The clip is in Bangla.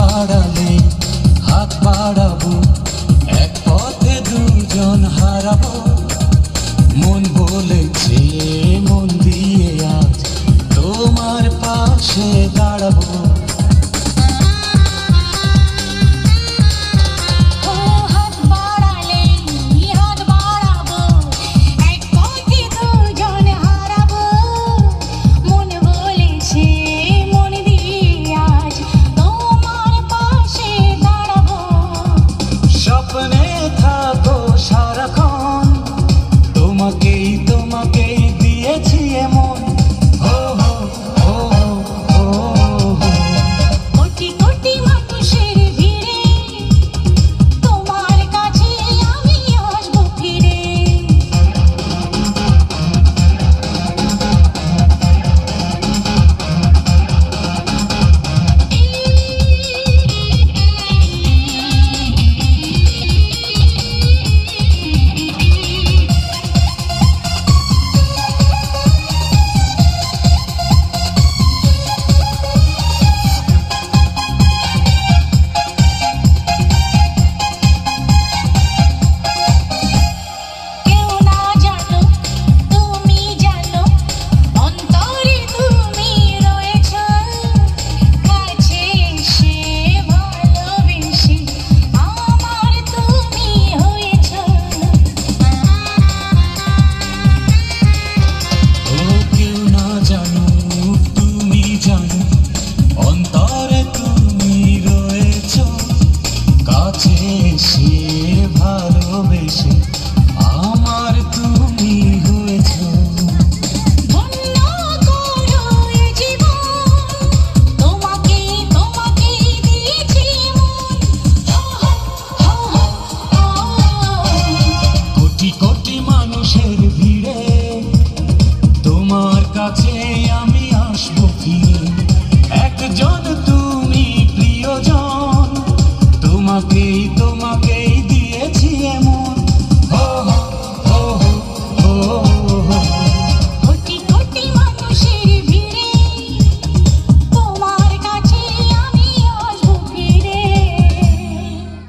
বাড়ালে হাত বাড়াবো, এক পথে দুজন হারাবো। মন বলেছে মন দিয়ে আজ তোমার পাশে দাঁড়াবো। স্বপ্নে থাকো সারাক্ষণ, তোমাকেই তোমাকেই দিয়েছি এমন। হো হো হো হো হো। কোটি কোটি মানুষের ভিড়ে তোমার কাছে আমি আসবো ফিরে। ভালোবেসে আমার তুমি হয়েছ। ধন্য করো এ জীবন, তোমাকে তোমাকে দিয়েছি মন। হো হো হো হো। কোটি কোটি মানুষের ভিড়ে তোমার কাছে আমি আসবো ফিরে। একজন তুমি প্রিয়জন, তোমাকেই